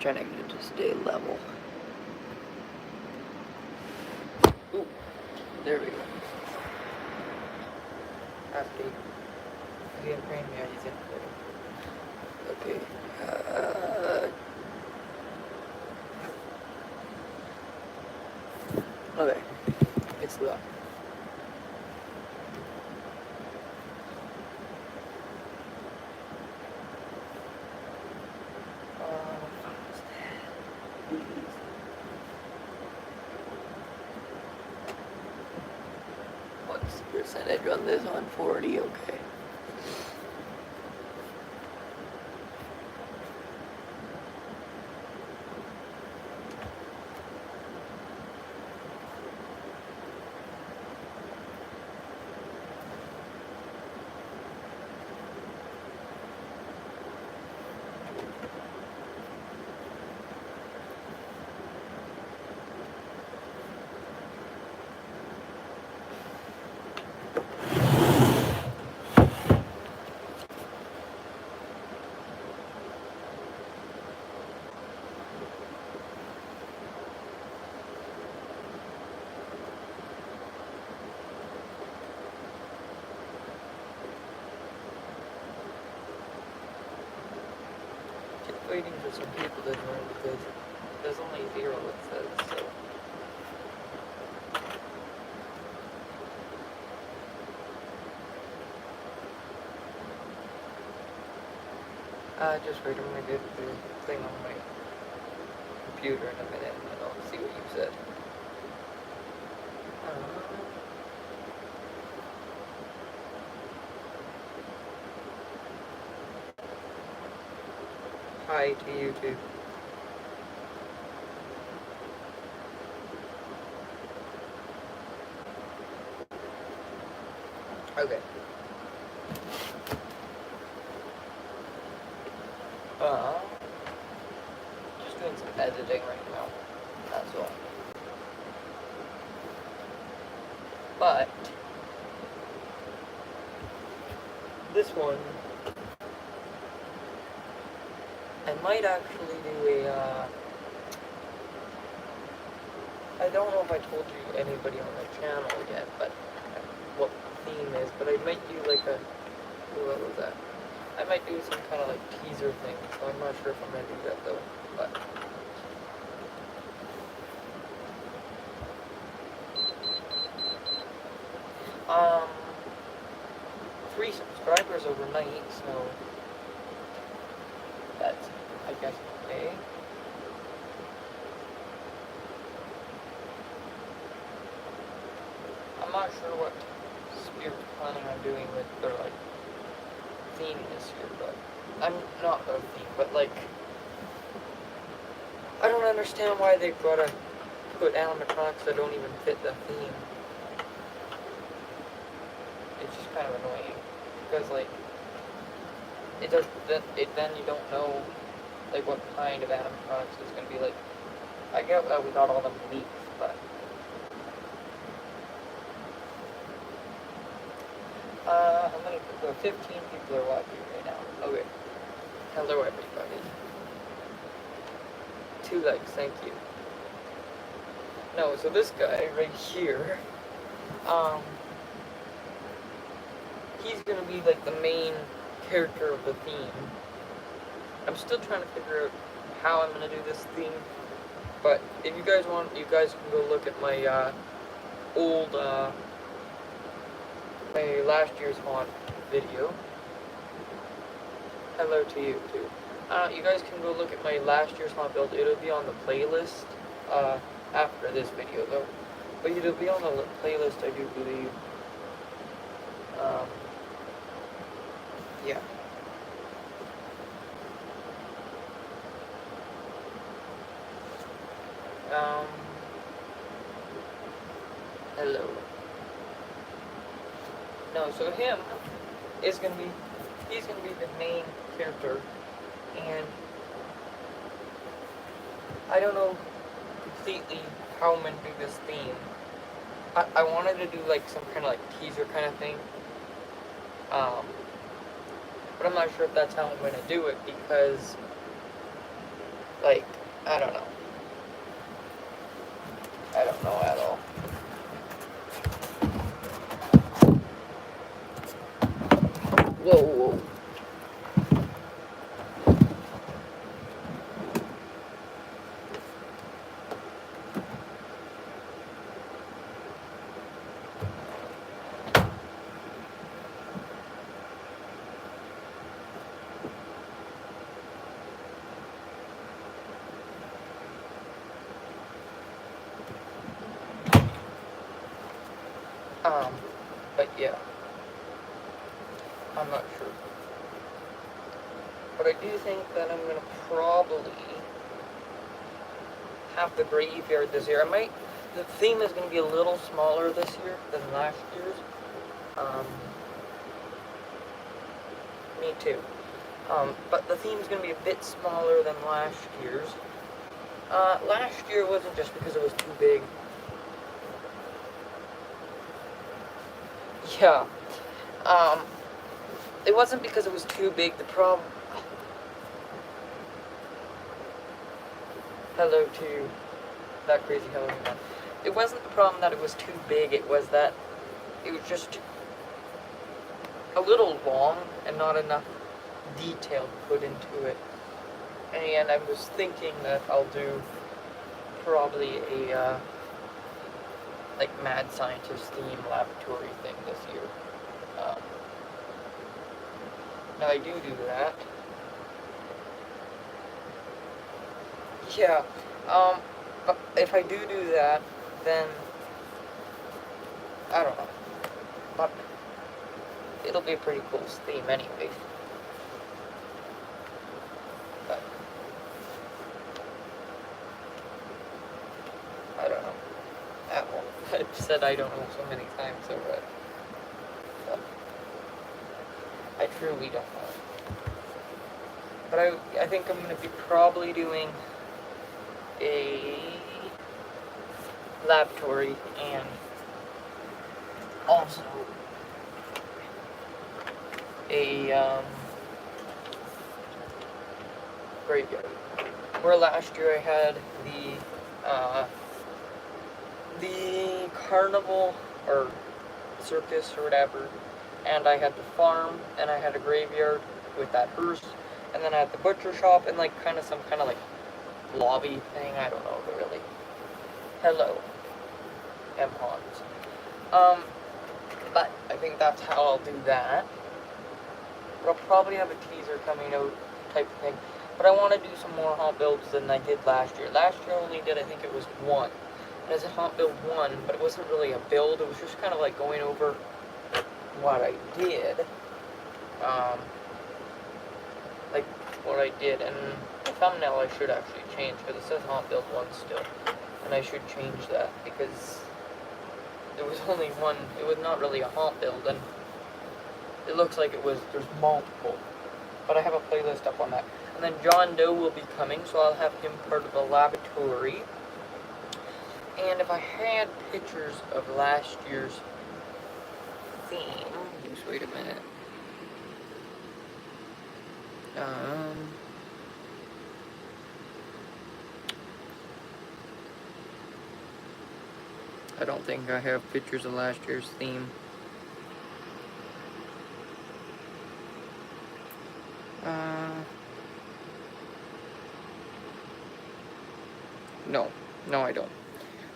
trying to get it to stay level. Ooh, there we go. After you frame here, he's in Okay. Okay. It's locked. What's the percentage on this? On 40, okay. waiting for some people to join because there's only 0 it says, so. Just wait, I'm gonna get the thing on my computer in a minute and I'll see what you said. Hi to you too. Okay. Just doing some editing right now. That's all. But this one, I might actually do a. I don't know if I told you anybody on the channel yet, but what the theme is. But I might do like a. What was that? I might do some kind of like teaser thing, so I'm not sure if I'm gonna do that though. But 3 subscribers overnight, so that's, I guess, okay. I'm not sure what Spirit's planning on doing with their like theme this year, but I'm not their theme, but like I don't understand why they gotta put animatronics that don't even fit the theme. It's just kind of annoying because like it does then you don't know like what kind of animatronics is gonna be like. I get that we got all them leaks, but how many people? 15 people are watching right now. Okay. Hello everybody. 2 likes, thank you. No, so this guy right here, he's gonna be like the main character of the theme. I'm still trying to figure out how I'm gonna do this theme, but if you guys want, you guys can go look at my old, my last year's haunt video. Hello to you too. You guys can go look at my last year's haunt build. It'll be on the playlist after this video though. But it'll be on the playlist, I do believe. Yeah. Hello. No, so him is gonna be, he's gonna be the main character, and I don't know completely how I'm gonna do this theme. I wanted to do like some kind of like teaser kind of thing, but I'm not sure if that's how I'm gonna do it because Like, I don't know. I don't know at all. Whoa, whoa. But yeah. I'm not sure. But I do think that I'm gonna probably have the graveyard this year. The theme is gonna be a little smaller this year than last year's. Me too. But the theme's gonna be a bit smaller than last year's. Last year wasn't just because it was too big. Yeah. It wasn't because it was too big. The problem. Hello to that crazy Halloween man. It wasn't the problem that it was too big. It was that it was just a little long and not enough detail put into it. And I was thinking that I'll do probably a like mad scientist theme laboratory thing this year. Now I do that. Yeah. But if I do that, then I don't know. But it'll be a pretty cool theme anyway. But I don't know. Apple. I've said I don't know so many times already. But I truly don't know. But I think I'm going to be probably doing a laboratory and also a graveyard. Where last year I had the carnival or circus or whatever, and I had the farm, and I had a graveyard with that hearse, and then I had the butcher shop and like some kind of like lobby thing. I don't know really. Hello, M. Hans. But I think that's how I'll do that. But I'll probably have a teaser coming out type of thing. But I want to do some more haunt builds than I did last year. Last year I only did, I think it was one. And it's a haunt build one, but it wasn't really a build. It was just kind of like going over what I did. Like what I did. And the thumbnail I should actually change because it says haunt build one still. And I should change that because there was only one. It was not really a haunt build, and it looks like there's multiple. But I have a playlist up on that. And then John Doe will be coming, so I'll have him part of the laboratory. And if I had pictures of last year's theme, just wait a minute. I don't think I have pictures of last year's theme. No, I don't.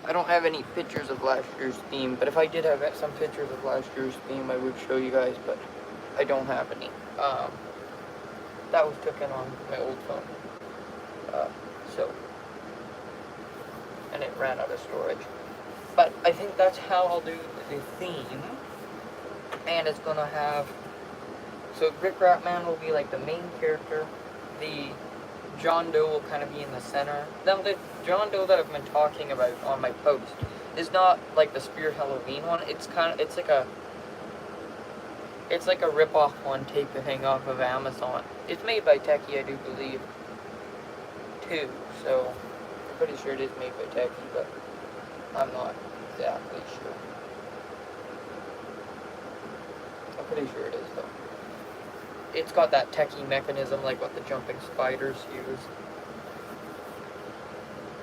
I don't have any pictures of last year's theme, but if I did have some pictures of last year's theme, I would show you guys, but I don't have any. That was taken on my old phone. And it ran out of storage. But I think that's how I'll do the theme. And it's gonna have, so Rick Raman will be like the main character. The John Doe will kind of be in the center. Now the John Doe that I've been talking about on my post is not like the Spirit Halloween one. It's like a rip-off one taking off of Amazon. It's made by Techie, I do believe, too. So I'm pretty sure it is made by Techie, but I'm not exactly sure. I'm pretty sure it is though. It's got that techie mechanism like what the jumping spiders use.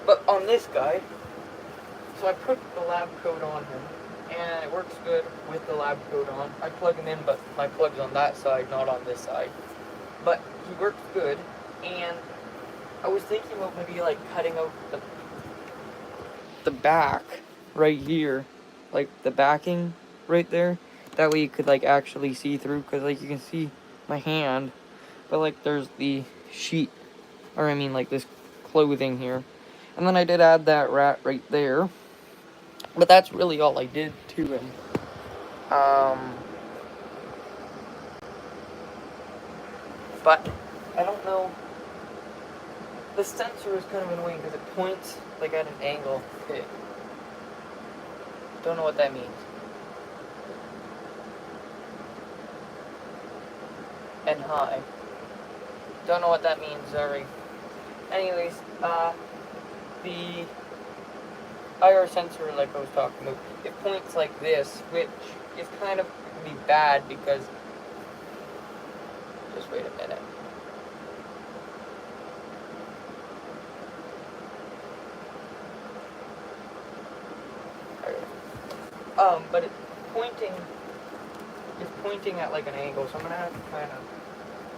But on this guy, so I put the lab coat on him, and it works good with the lab coat on. I plug him in, but my plug's on that side, not on this side. But he works good, and I was thinking about maybe like cutting out the back right here, like the backing right there. That way you could like actually see through, because like you can see my hand, but like there's the sheet, or I mean like this clothing here. And then I did add that rat right there, but that's really all I did to him. But I don't know. The sensor is kind of annoying because it points like at an angle. Okay. Don't know what that means. And high. Don't know what that means, sorry. Anyways, the IR sensor, like I was talking about, it points like this, which is kind of be bad because, just wait a minute. But it's pointing at like an angle, so I'm gonna have to kind of,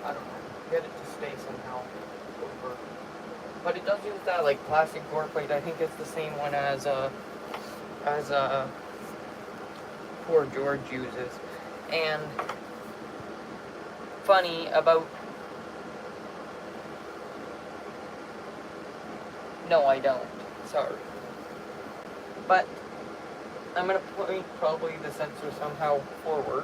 I don't know, get it to stay somehow over. But it does use that like plastic door plate. I think it's the same one as poor George uses. And funny about, no I don't, sorry. But I'm gonna point probably the sensor somehow forward.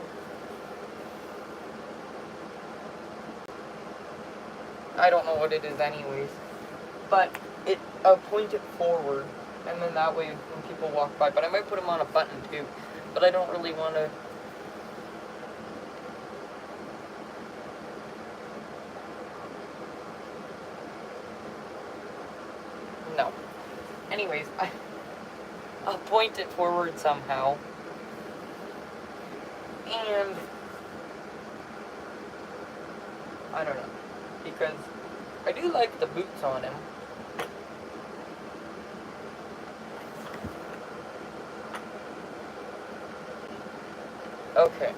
I don't know what it is anyways. But I'll point it forward, and then that way when people walk by, but I might put them on a button too, but I don't really want to. No. Anyways, I'll point it forward somehow, and I don't know, because I do like the boots on him. Okay.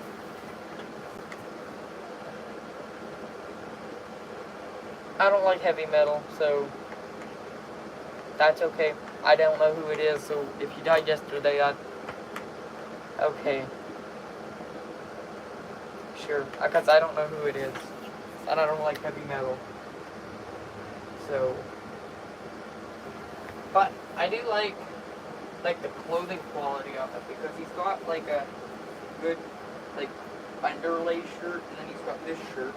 I don't like heavy metal, so that's okay. I don't know who it is, so if you died yesterday, okay. Sure, because I don't know who it is, and I don't like heavy metal. So, but I do like the clothing quality of it, because he's got like a good like underlay shirt, and then he's got this shirt,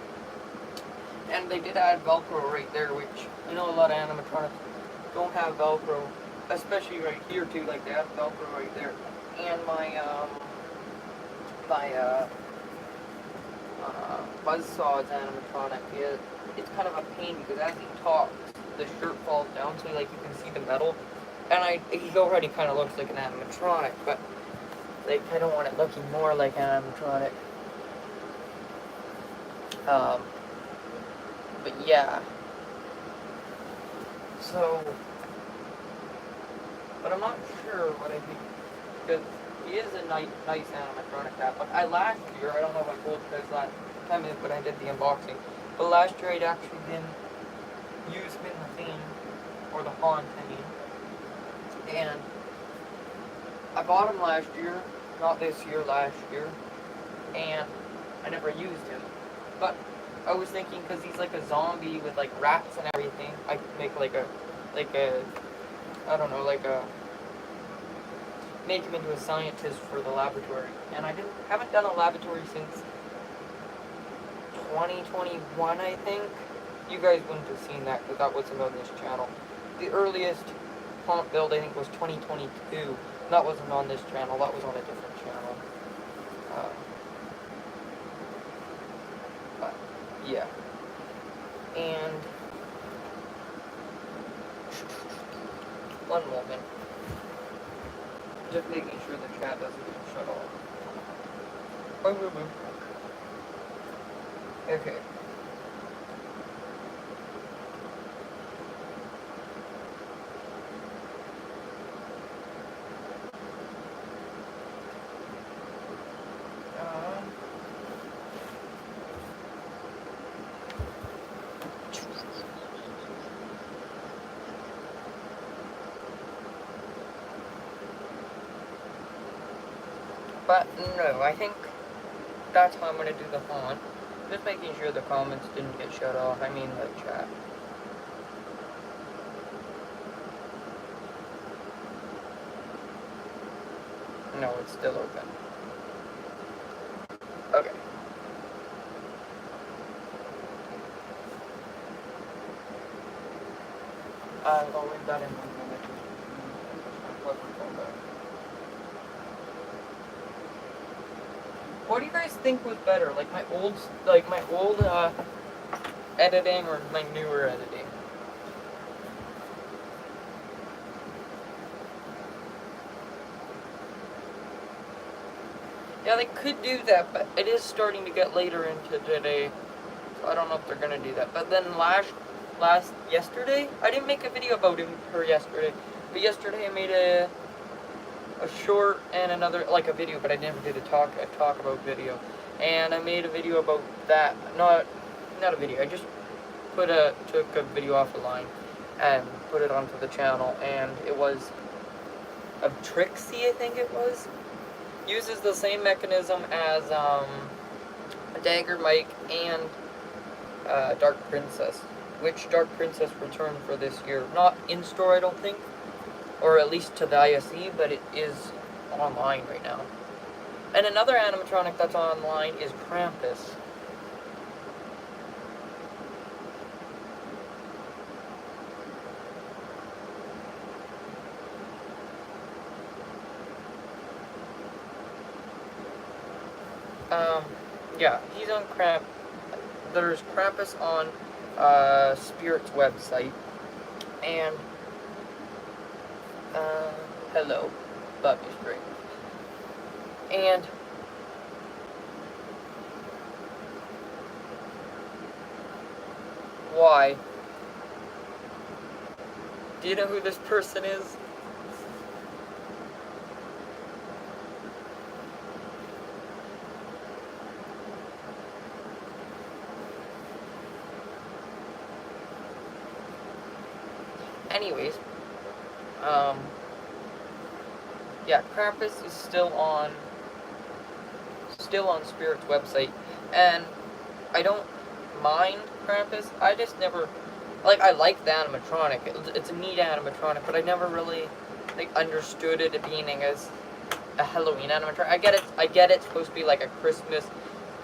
and they did add Velcro right there, which I know a lot of animatronics don't have Velcro, especially right here too. Like they have Velcro right there, and my Buzzsaw's animatronic, it's kind of a pain because as he talks, the shirt falls down, so like you can see the metal, and he already kind of looks like an animatronic, but like I don't want it looking more like an animatronic. But yeah. So, but I'm not sure what I think, because he is a nice animatronic cat. But last year, I don't know if I told you guys last time when I did the unboxing, but last year I'd actually used him in the theme, or the haunt, I mean. And I bought him last year, not this year, last year, and I never used him. But I was thinking, because he's like a zombie with like rats and everything, I could make I don't know, make him into a scientist for the laboratory. And I haven't done a laboratory since 2021, I think. You guys wouldn't have seen that, because that wasn't on this channel. The earliest haunt build, I think, was 2022. That wasn't on this channel, that was on a different channel. But, yeah. And one moment. Just making sure the chat doesn't get shut off. Okay. But no, I think that's how I'm gonna do the font. Just making sure the comments didn't get shut off. I mean the chat. No, it's still open. Okay. I'll leave that in my minute. What do you guys think was better? Like my old editing or my newer editing? Yeah, they could do that, but it is starting to get later into today, so I don't know if they're gonna do that. But then yesterday, I didn't make a video about her yesterday, but yesterday I made a short and another, like a video, but I never did a talk about video. And I made a video about that, not a video, I just took a video off the line and put it onto the channel, and it was of Trixie, I think it was. Uses the same mechanism as Dagger Mike and Dark Princess, which Dark Princess returned for this year. Not in store, I don't think, or at least to the ISE, but it is online right now. And another animatronic that's online is Krampus. Yeah, he's on there's Krampus on Spirit's website, and hello, love you, Spring. And why? Do you know who this person is? Anyways, yeah, Krampus is still on Spirit's website, and I don't mind Krampus. I just never, like, I like the animatronic. It's a neat animatronic, but I never really understood it being as a Halloween animatronic. I get it's supposed to be like a Christmas,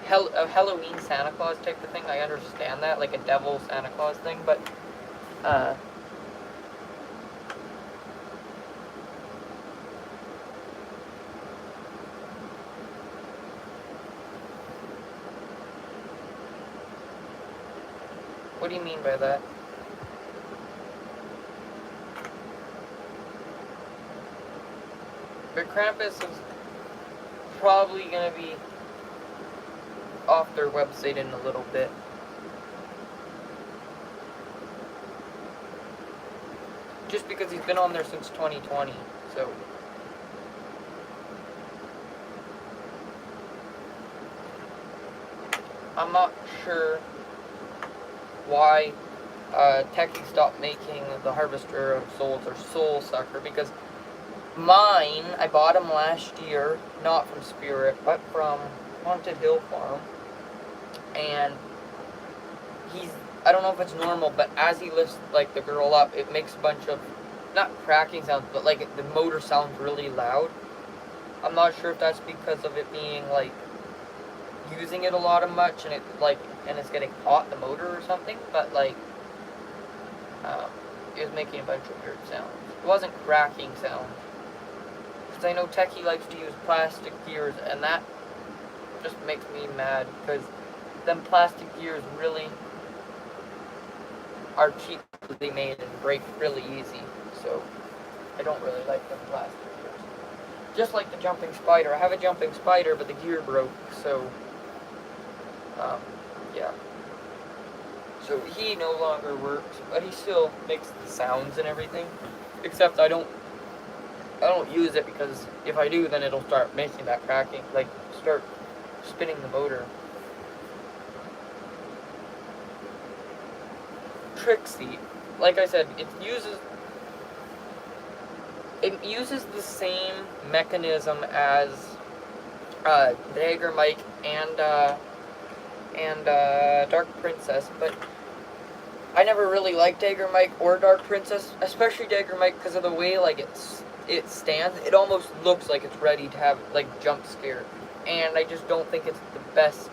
a Halloween Santa Claus type of thing. I understand that, like a devil Santa Claus thing, but what do you mean by that? But Krampus is probably going to be off their website in a little bit. Just because he's been on there since 2020, so. I'm not sure why Techie stopped making the Harvester of Souls or Soul Sucker, because mine, I bought him last year, not from Spirit, but from Haunted Hill Farm, and I don't know if it's normal, but as he lifts, like, the girl up, it makes a bunch of, not cracking sounds, but, like, the motor sounds really loud. I'm not sure if that's because of it being, like, using it a lot of much, and it's getting hot, the motor or something, but, like, it was making a bunch of weird sounds. It wasn't cracking sounds. Because I know Techie likes to use plastic gears, and that just makes me mad, because them plastic gears really are cheaply made and break really easy, so I don't really like them plastic gears. Just like the jumping spider. I have a jumping spider, but the gear broke, so yeah. So he no longer works, but he still makes the sounds and everything. Except I don't use it, because if I do, then it'll start making that cracking, like start spinning the motor. Trixie, like I said, it uses the same mechanism as Dagger Mike and Dark Princess, but I never really liked Dagger Mike or Dark Princess, especially Dagger Mike because of the way like it stands. It almost looks like it's ready to have like jump scare, and I just don't think it's the best.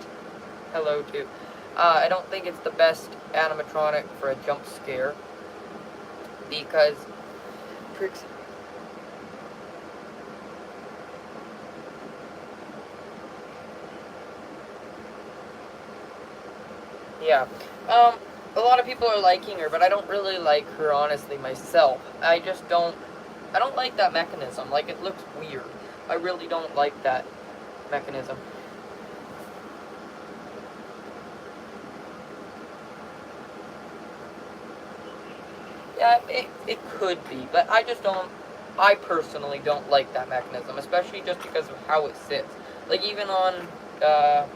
Hello too. I don't think it's the best animatronic for a jump scare because Trixie. Yeah. A lot of people are liking her, but I don't really like her honestly myself. I don't like that mechanism. Like, it looks weird. I really don't like that mechanism. Yeah, it could be, but I personally don't like that mechanism, especially just because of how it sits. Like, even uh,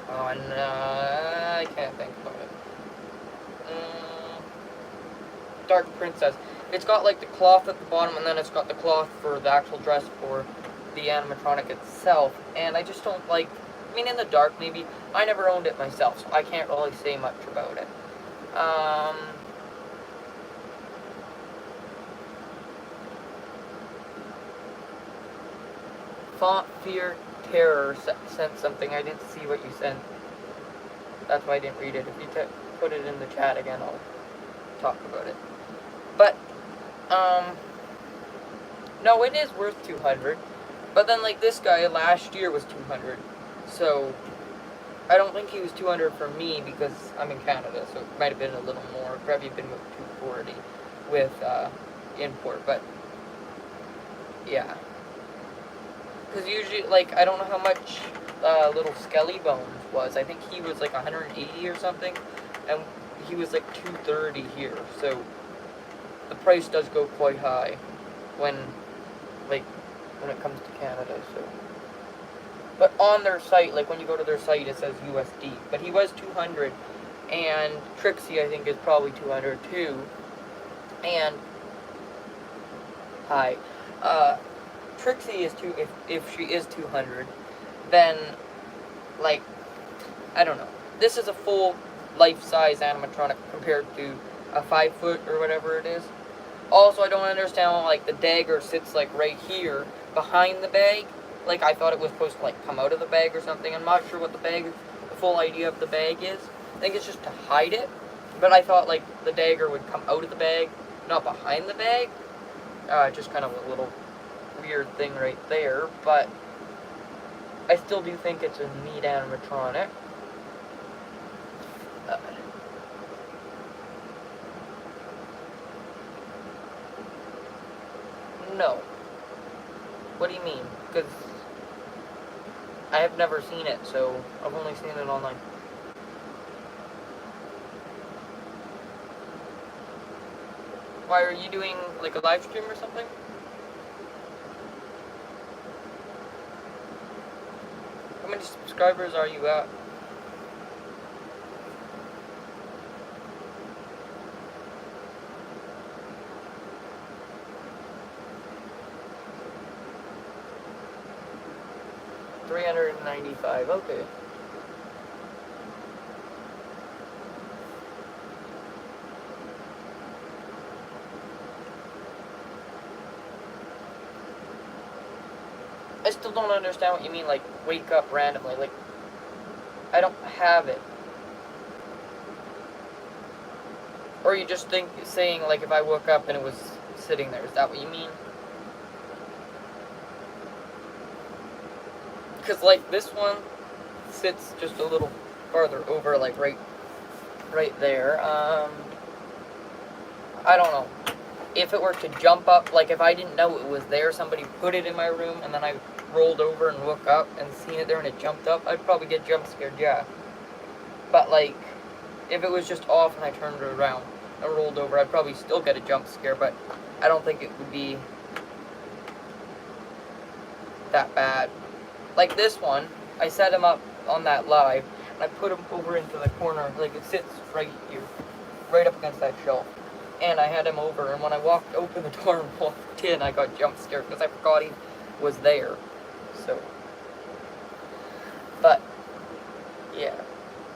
I can't think about it. Dark Princess. It's got like the cloth at the bottom, and then it's got the cloth for the actual dress for the animatronic itself. And I just don't like. I mean, in the dark, maybe. I never owned it myself, so I can't really say much about it. Font Fear Terror sent something. I didn't see what you sent. That's why I didn't read it. If you put it in the chat again, I'll talk about it. But, no, it is worth 200. But then, like, this guy last year was 200. So, I don't think he was 200 for me because I'm in Canada. So, it might have been a little more. Probably been with 240 with import. But, yeah. Because usually, like, I don't know how much little Skelly Bones was. I think he was like 180 or something. And he was like 230 here. So, the price does go quite high when it comes to Canada, so. But on their site, like when you go to their site, it says USD. But he was 200, and Trixie, I think, is probably 200 too. And, hi. Trixie is if she is 200, then, like, I don't know. This is a full life-size animatronic compared to a 5-foot or whatever it is. Also, I don't understand why, like, the dagger sits, like, right here behind the bag. Like, I thought it was supposed to, like, come out of the bag or something. I'm not sure what the full idea of the bag is. I think it's just to hide it. But I thought, like, the dagger would come out of the bag, not behind the bag. Just kind of a little weird thing right there. But I still do think it's a neat animatronic. No. What do you mean? Because I have never seen it, so I've only seen it online. Why, are you doing, like, a live stream or something? How many subscribers are you at? $395, okay. I still don't understand what you mean, like, wake up randomly. Like, I don't have it. Or you just saying, like, if I woke up and it was sitting there, is that what you mean? Because, like, this one sits just a little farther over, like, right there. I don't know. If it were to jump up, like, if I didn't know it was there, somebody put it in my room, and then I rolled over and woke up and seen it there and it jumped up, I'd probably get jump scared, yeah. But, like, if it was just off and I turned it around and rolled over, I'd probably still get a jump scare, but I don't think it would be that bad. Like this one, I set him up on that live, and I put him over into the corner, like it sits right here, right up against that shelf. And I had him over, and when I opened the door and walked in, I got jump scared because I forgot he was there. So, Yeah.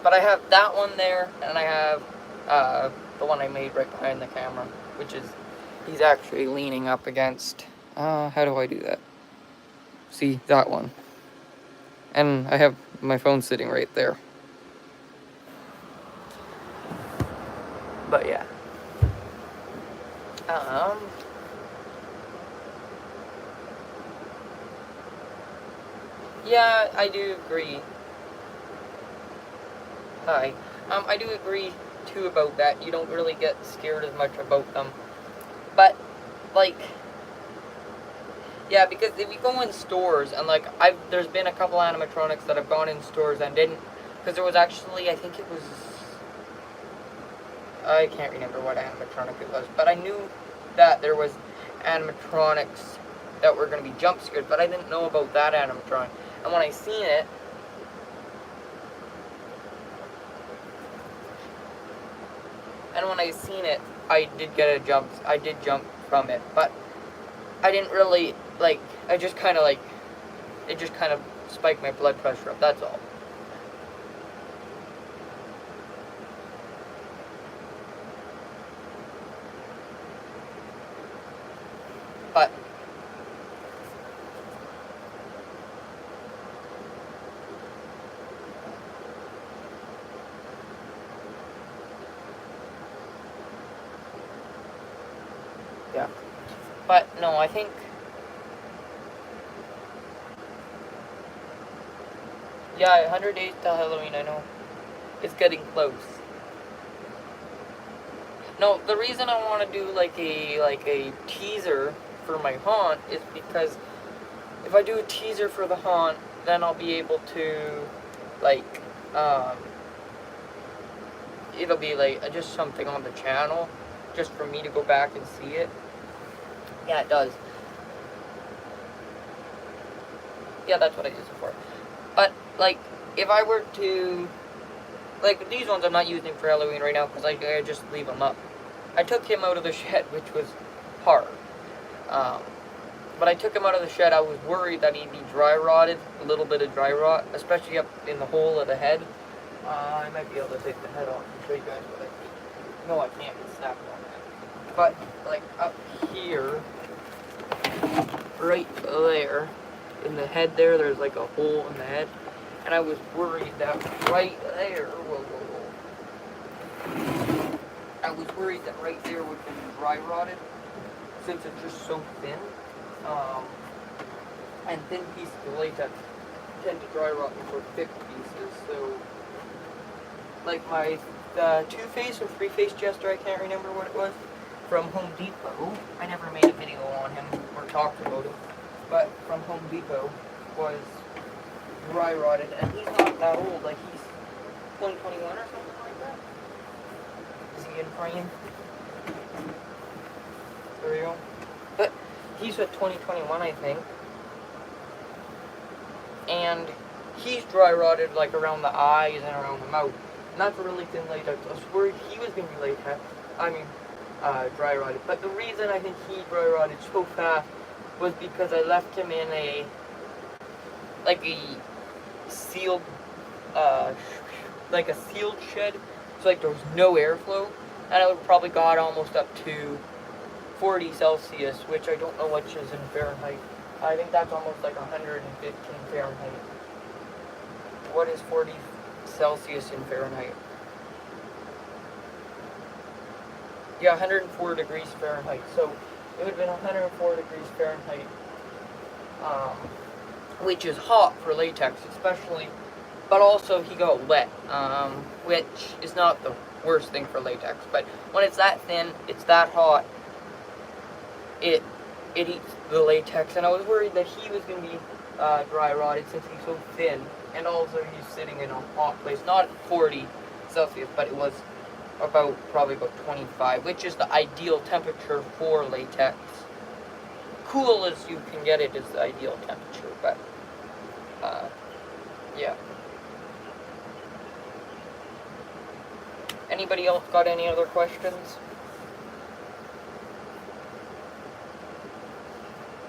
But I have that one there, and I have the one I made right behind the camera, which is, he's actually leaning up against, how do I do that? See, that one. And I have my phone sitting right there. But yeah. Yeah, I do agree. Hi. I do agree too about that. You don't really get scared as much about them. But, like, yeah, because if you go in stores and like there's been a couple animatronics that I've gone in stores and didn't, because there was actually, I think it was, I can't remember what animatronic it was, but I knew that there was animatronics that were going to be jump scared, but I didn't know about that animatronic. And when I seen it, I did jump from it, but I didn't really, like, I just kind of, like, it just kind of spiked my blood pressure up, that's all. But yeah. But no, I think, yeah, 100 days till Halloween, I know. It's getting close. No, the reason I want to do like a teaser for my haunt is because if I do a teaser for the haunt, then I'll be able to, like, it'll be like just something on the channel, just for me to go back and see it. Yeah, it does. Yeah, that's what I use it for. But, like, if I were to, like, these ones I'm not using for Halloween right now because I just leave them up. I took him out of the shed, which was hard. But I took him out of the shed. I was worried that he'd be dry rotted, a little bit of dry rot, especially up in the hole of the head. I might be able to take the head off and show you guys what I mean. No, I can't. It's snapped on that. But, like, up here, right there, in the head there's like a hole in the head. And I was worried that right there, I was worried that right there would be dry rotted, since it's just so thin. And thin pieces of latex tend to dry rot before thick pieces, so, like my two-face or three-face jester, I can't remember what it was, from Home Depot. I never made a video on him or talked about him, but from Home Depot was dry rotted, and he's not that old, like he's 2021 or something like that. Is he in frame? There we go. But he's at 2021, I think. And he's dry rotted like around the eyes and around the mouth. And that's a really thin latex. I was worried he was going to be latex. Dry rotted. But the reason I think he dry rotted so fast was because I left him in a sealed, like a sealed shed. So like there was no airflow. And it would probably got almost up to 40 Celsius, which I don't know which is in Fahrenheit. I think that's almost like 115 Fahrenheit. What is 40 Celsius in Fahrenheit? Yeah, 104 degrees Fahrenheit. So it would have been 104 degrees Fahrenheit, which is hot for latex, especially. But also he got wet, which is not the worst thing for latex. But when it's that thin, it's that hot, it eats the latex, and I was worried that he was going to be dry rotted since he's so thin, and also he's sitting in a hot place, not at 40 Celsius, but it was probably about 25, which is the ideal temperature for latex. Cool as you can get it is the ideal temperature, but yeah. Anybody else got any other questions?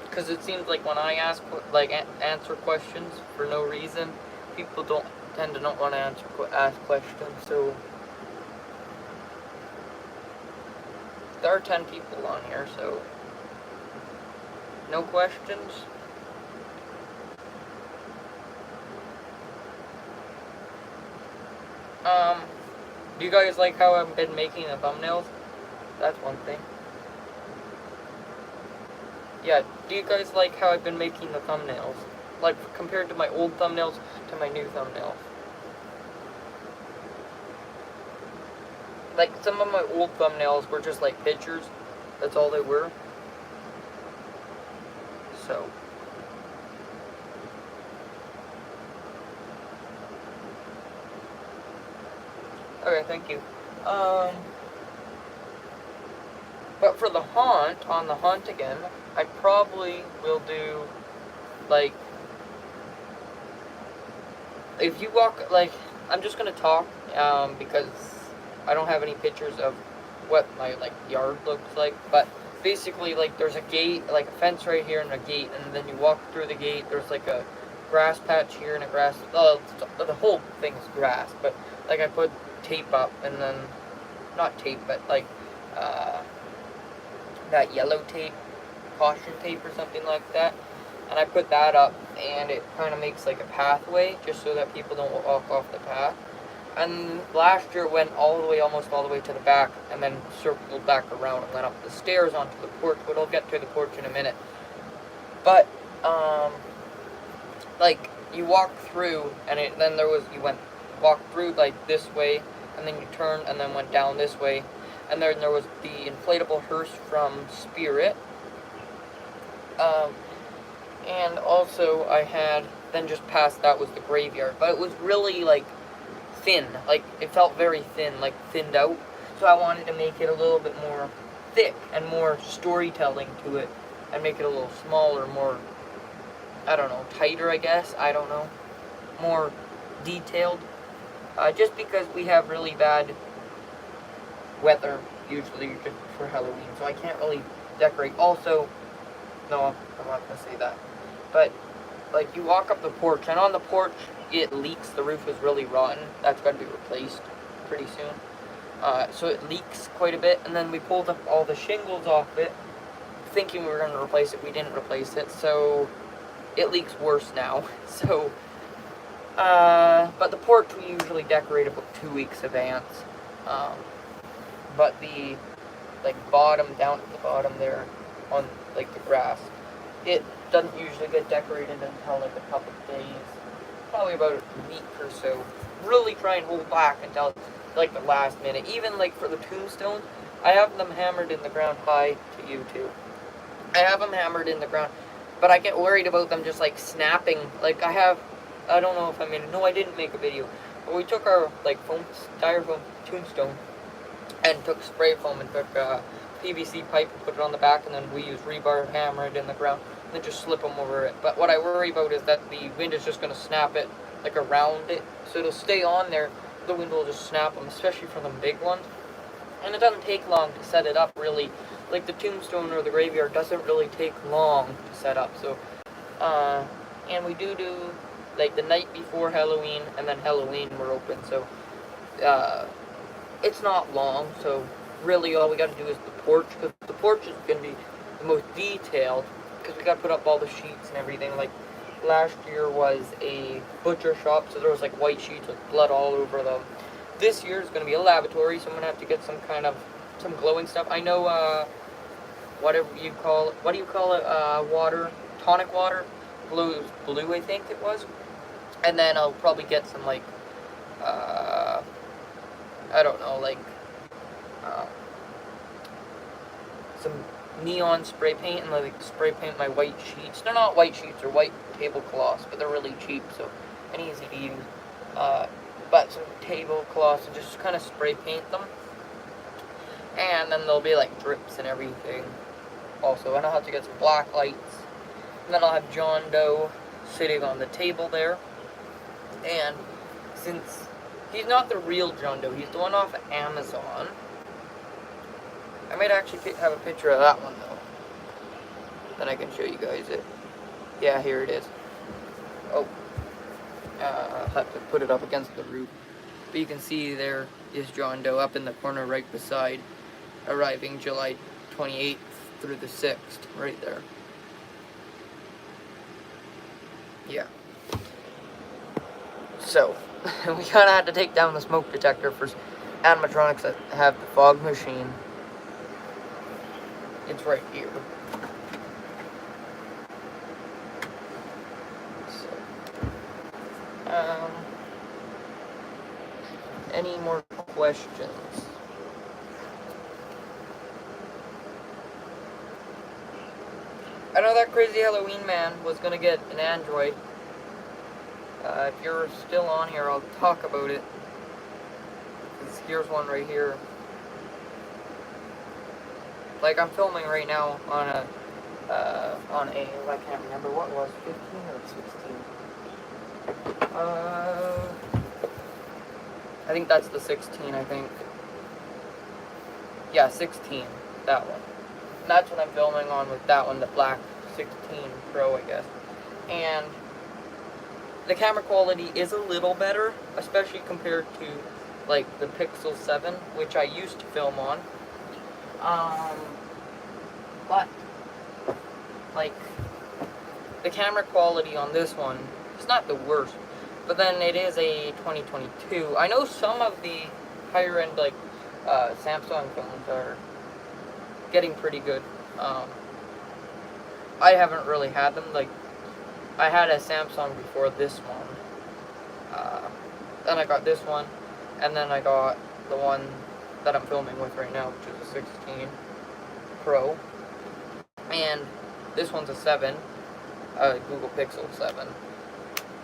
Because it seems like when I answer questions for no reason, people don't tend to not want to ask questions, so there are 10 people on here, so no questions. Do you guys like how I've been making the thumbnails? That's one thing. Yeah, do you guys like how I've been making the thumbnails? Like, compared to my old thumbnails to my new thumbnails. Like, some of my old thumbnails were just like pictures. That's all they were. So. Okay, thank you. But for the haunt, on the haunt again, I probably will do, like, if you walk, like, I'm just gonna talk, because I don't have any pictures of what my, like, yard looks like, but basically, like, there's a gate, like, a fence right here and a gate, and then you walk through the gate, there's, like, a grass patch here and a grass, the whole thing is grass, but, like, I put tape up, and then, not tape, but, like, that yellow tape, caution tape or something like that, and I put that up, and it kind of makes like a pathway, just so that people don't walk off the path. And last year it went all the way, almost all the way to the back, and then circled back around and went up the stairs onto the porch, but I'll get to the porch in a minute. But, like, you walk through, and then you walked through, like, this way, and then you turned, and then went down this way, and then there was the inflatable hearse from Spirit, and also I had, then just past that was the graveyard, but it was really, like, thin, like, it felt very thin, like, thinned out, so I wanted to make it a little bit more thick, and more storytelling to it, and make it a little smaller, more, I don't know, tighter, I guess, I don't know, more detailed, just because we have really bad weather, usually, just for Halloween, so I can't really decorate. Also, no, I'm not going to say that, but, like, you walk up the porch, and on the porch, it leaks, the roof is really rotten, that's got to be replaced pretty soon, so it leaks quite a bit, and then we pulled up all the shingles off it, thinking we were going to replace it, we didn't replace it, so it leaks worse now, so, but the porch we usually decorate about 2 weeks advance, but the, like, down at the bottom there, on, like, the grass, it doesn't usually get decorated until, like, a couple of days, probably about a week or so. Really try and hold back until, like, the last minute. Even, like, for the tombstones, I have them hammered in the ground. Hi to you, too. I have them hammered in the ground, but I get worried about them just, like, snapping. Like, I don't know if I made it. No, I didn't make a video. But we took our, like, styrofoam tombstone, and took spray foam and took PVC pipe and put it on the back, and then we used rebar and hammer it in the ground, and then just slip them over it. But what I worry about is that the wind is just going to snap it, like, around it, so it'll stay on there, the wind will just snap them, especially for the big ones. And it doesn't take long to set it up, really. Like, the tombstone or the graveyard doesn't really take long to set up, so, and we do, like, the night before Halloween, and then Halloween we're open, so, it's not long, so really all we got to do is the porch, because the porch is going to be the most detailed, because we got to put up all the sheets and everything. Like, last year was a butcher shop, so there was, like, white sheets with blood all over them. This year is going to be a lavatory, so I'm going to have to get some glowing stuff. I know, whatever you call it, what do you call it, water, tonic water, blue, I think it was, and then I'll probably get some, like, I don't know, like, some neon spray paint, and, like, spray paint my white sheets. They're not white sheets, they're white tablecloths, but they're really cheap, so, and easy to use. But some tablecloths, and just kind of spray paint them. And then there'll be, like, drips and everything also. And I'll have to get some black lights. And then I'll have John Doe sitting on the table there. And since he's not the real John Doe, he's the one off Amazon. I might actually have a picture of that one, though. Then I can show you guys it. Yeah, here it is. Oh. have to put it up against the roof. But you can see there is John Doe up in the corner right beside, arriving July 28th through the 6th, right there. Yeah. So, we kinda had to take down the smoke detector for animatronics that have the fog machine. It's right here. So, any more questions? I know that crazy Halloween man was gonna get an Android. If you're still on here, I'll talk about it. Here's one right here. Like, I'm filming right now on a, I can't remember what it was, 15 or 16? I think that's the 16, I think. Yeah, 16, that one. And that's what I'm filming on with that one, the black 16 Pro, I guess. And the camera quality is a little better, especially compared to, like, the Pixel 7, which I used to film on. But, like, the camera quality on this one is not the worst, but then it is a 2022. I know some of the higher end, like, Samsung phones are getting pretty good. I haven't really had them. Like, I had a Samsung before this one. Then I got this one, and then I got the one that I'm filming with right now, which is a 16 Pro. And this one's a 7, Google Pixel 7.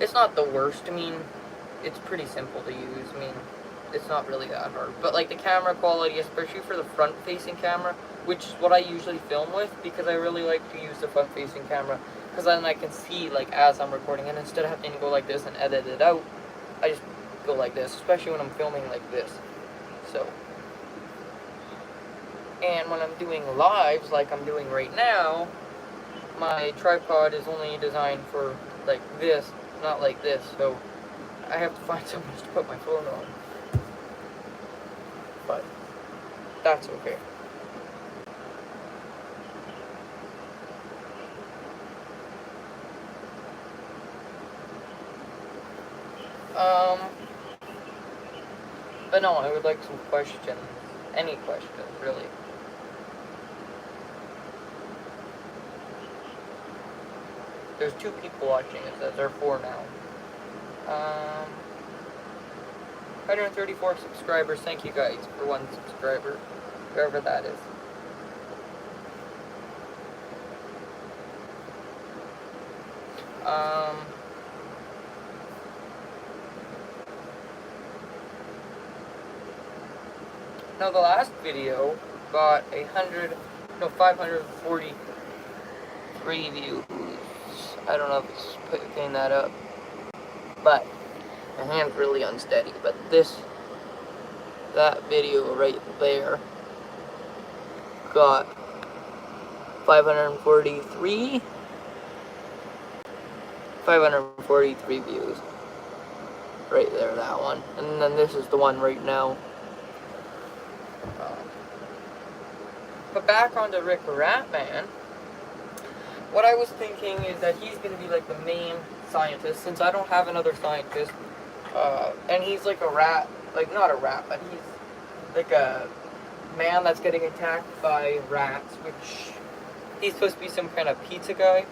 It's not the worst. I mean, it's pretty simple to use. I mean, it's not really that hard. But, like, the camera quality, especially for the front-facing camera, which is what I usually film with, because I really like to use the front-facing camera, because then I can see, like, as I'm recording, and instead of having to go like this and edit it out, I just go like this, especially when I'm filming like this. So, and when I'm doing lives, like I'm doing right now, my tripod is only designed for, like, this, not like this, so I have to find somewhere to put my phone on. But that's okay. But no, I would like some questions. Any questions, really. There's 2 people watching, it says. There are 4 now. 134 subscribers. Thank you guys for 1 subscriber, whoever that is. Now the last video got 543 views. I don't know if it's picking that up, but my hand's really unsteady. But that video right there got 543 views. Right there, that one. And then this is the one right now. But back onto Rick Raman, what I was thinking is that he's going to be like the main scientist, since I don't have another scientist, and he's like a rat, like not a rat, but he's like a man that's getting attacked by rats, which he's supposed to be some kind of pizza guy,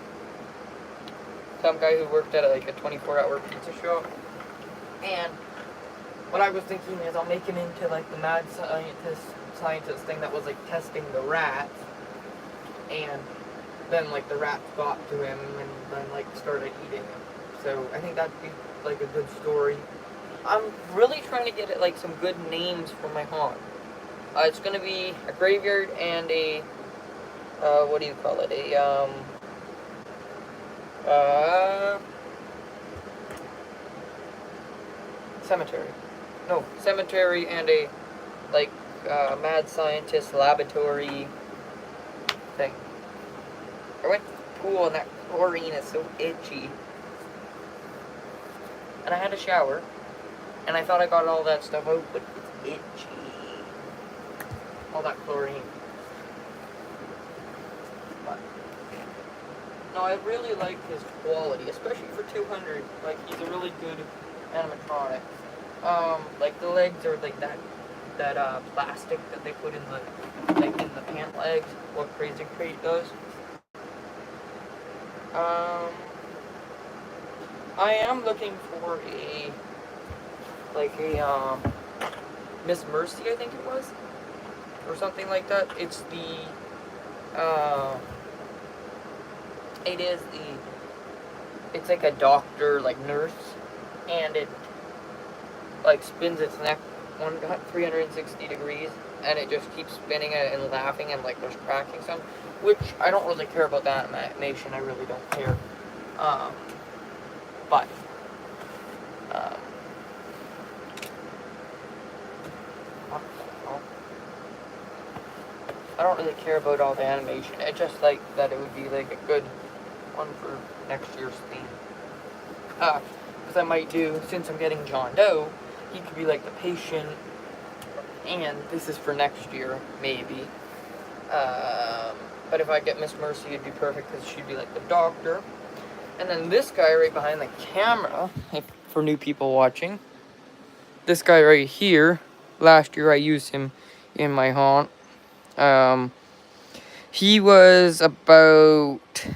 some guy who worked at like a 24-hour pizza shop. And what I was thinking is I'll make him into like the mad scientist thing that was like testing the rats, and then like the rats got to him and then like started eating him. So I think that'd be like a good story. I'm really trying to get it like some good names for my haunt. It's gonna be a graveyard and a what do you call it? Cemetery. No, cemetery and a like mad scientist laboratory thing. I went to the pool and that chlorine is so itchy. and I had a shower, and I thought I got all that stuff out, but it's itchy. All that chlorine. But no, I really like his quality, especially for 200. Like, he's a really good animatronic. Like the legs are like that plastic that they put in the pant legs. What Crazy Crate does. I am looking for a Miss Mercy, I think it was, or something like that. It's it's like a doctor, like nurse, and it like spins its neck 360 degrees, and it just keeps spinning it and laughing, and like there's cracking some, which I don't really care about that animation. I really don't care. But I don't really care about all the animation. I just like that it would be like a good one for next year's theme. Because I might do, since I'm getting John Doe, he could be like the patient, and this is for next year, maybe. But if I get Miss Mercy, it'd be perfect because she'd be like the doctor. And then this guy right behind the camera, for new people watching, this guy right here, last year I used him in my haunt. He was about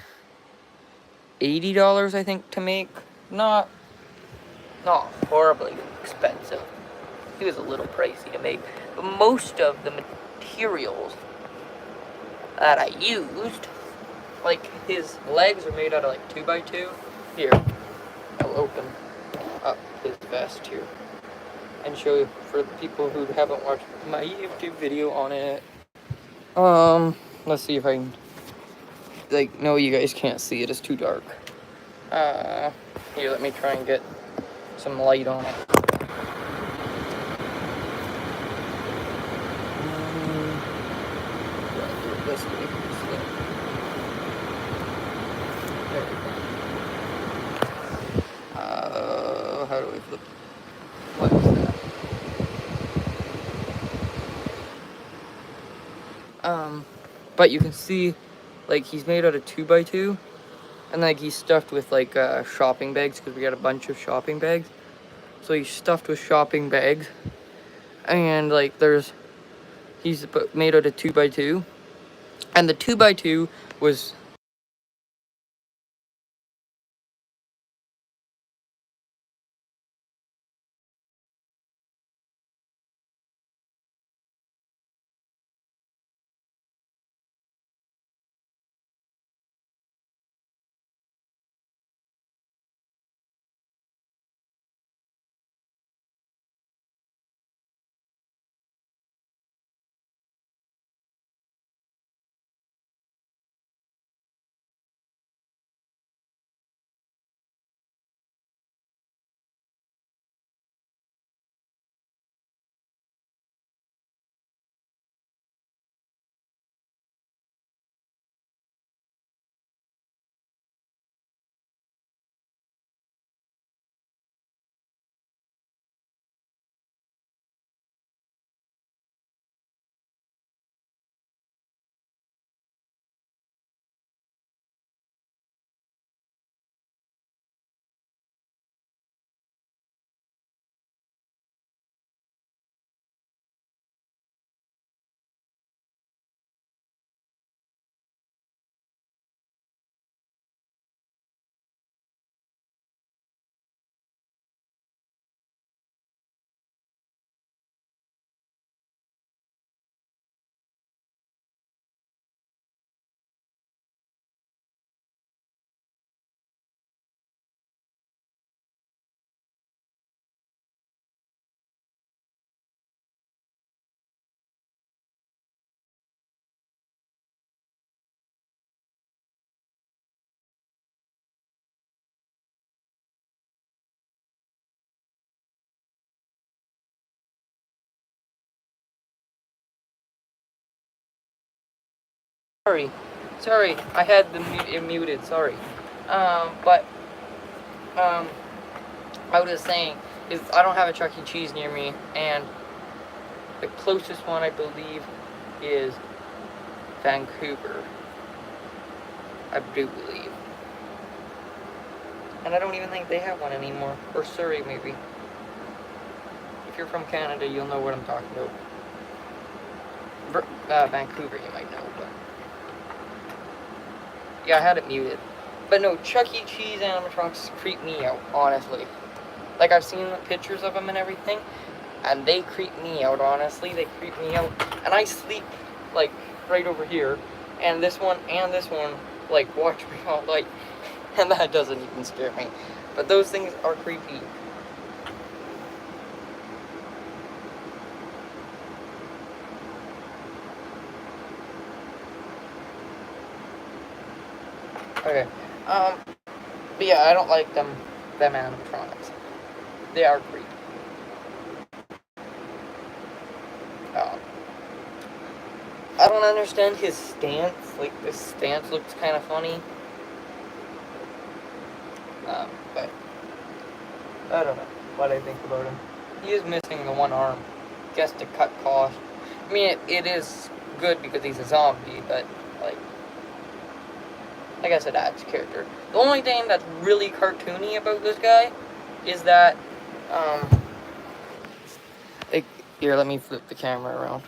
$80, I think, to make. Not horribly expensive. He was a little pricey to make. But most of the materials that I used, like his legs are made out of like 2x2. Here, I'll open up his vest here and show you for the people who haven't watched my YouTube video on it. Let's see if I can, like, no, you guys can't see it, it's too dark. Here, let me try and get some light on it. This way. There we go. How do we flip? What is that? But you can see, like, he's made out of 2x2, and like he's stuffed with like shopping bags because we got a bunch of shopping bags. So he's stuffed with shopping bags, and like he's made out of 2x2, and the 2x2 was. Sorry, I had it muted. Sorry, but I was just saying is I don't have a Chuck E. Cheese near me, and the closest one I believe is Vancouver. I do believe. And I don't even think they have one anymore. Or Surrey, maybe. If you're from Canada, you'll know what I'm talking about. Vancouver, you might know, but... Yeah, I had it muted. But no, Chuck E. Cheese animatronics creep me out, honestly. Like, I've seen the pictures of them and everything, and they creep me out, honestly. They creep me out. And I sleep, like, right over here. And this one, like, watch me all night. And that doesn't even scare me. But those things are creepy. Okay. But yeah, I don't like them animatronics. They are creepy. I don't understand his stance. Like, this stance looks kind of funny. But I don't know what I think about him. He is missing the one arm. Guess to cut cost. I mean, it is good because he's a zombie, but like I said, adds character. The only thing that's really cartoony about this guy is that, here, let me flip the camera around.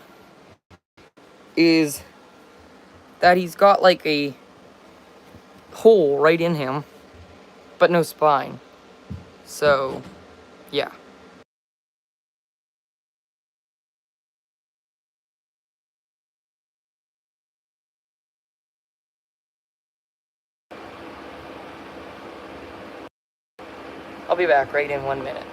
Is that he's got like a hole right in him, but no spine. So, yeah. I'll be back right in 1 minute.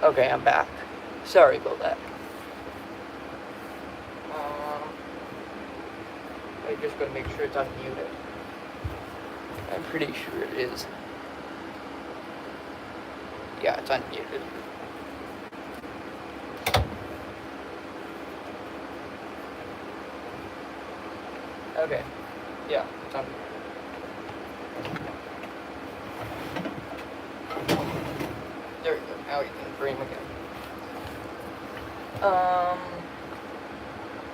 Okay, I'm back. Sorry about that. I just gotta make sure it's unmuted. I'm pretty sure it is. Yeah, it's unmuted. Okay. Yeah, it's unmuted. There we go. Now you can frame again.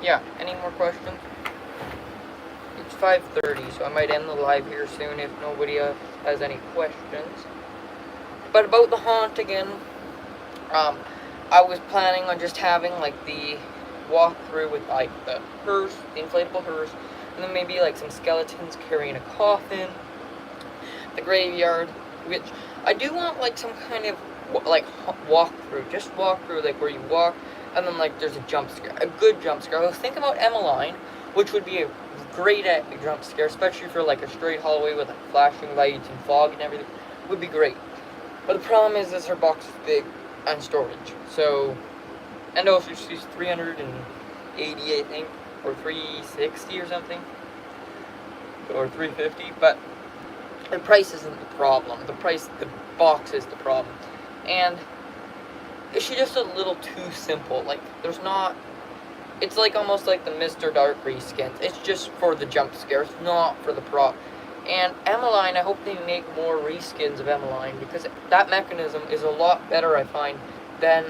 Yeah, any more questions? It's 5:30, so I might end the live here soon if nobody has any questions. But about the haunt again, I was planning on just having like the walkthrough with like the hearse, the inflatable hearse, and then maybe like some skeletons carrying a coffin, the graveyard, which I do want like some kind of like walkthrough, just walkthrough, like where you walk and then like there's a jump scare, a good jump scare. I was thinking about Emmeline, which would be a great jump scare, especially for like a straight hallway with like flashing lights and fog and everything, would be great. But the problem is her box is big and storage. So, and also she's 380, I think, or 360 or something, or 350. But the price isn't the problem. The box is the problem, and she's just a little too simple. Like, there's not. It's like almost like the Mr. Dark reskins. It's just for the jump scare. It's not for the prop. And Emmeline, I hope they make more reskins of Emmeline, because that mechanism is a lot better, I find, than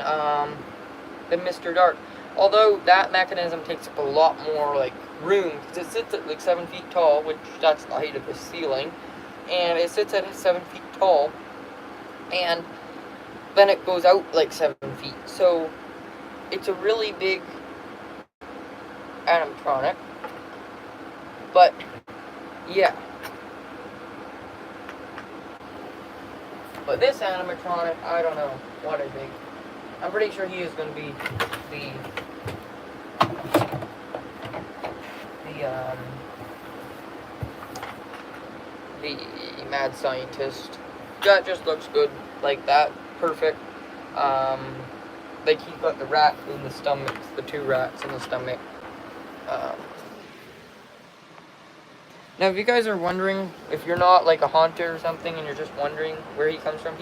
Mr. Dark. Although that mechanism takes up a lot more like room, because it sits at like 7 feet tall, which that's the height of the ceiling, and it sits at 7 feet tall, and then it goes out like 7 feet. So it's a really big animatronic. But yeah. But this animatronic, I don't know what I think. I'm pretty sure he is going to be the mad scientist. That just looks good like that. Perfect. Like he's got the rat in the stomach, the two rats in the stomach. Now, if you guys are wondering, if you're not like a haunter or something and you're just wondering where he comes from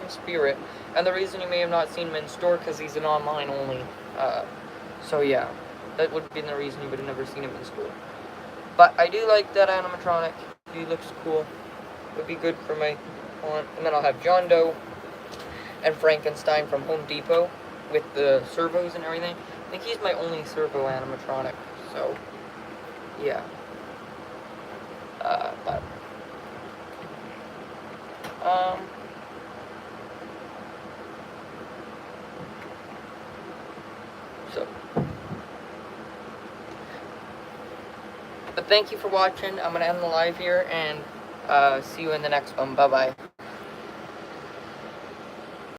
Spirit. And the reason you may have not seen him in store, because he's an online only. So yeah, that would have been the reason you would have never seen him in store. But I do like that animatronic. He looks cool. Would be good for my haunt. And then I'll have John Doe and Frankenstein from Home Depot with the servos and everything. I think he's my only servo animatronic. So yeah. But thank you for watching. I'm going to end the live here and see you in the next one. Bye-bye.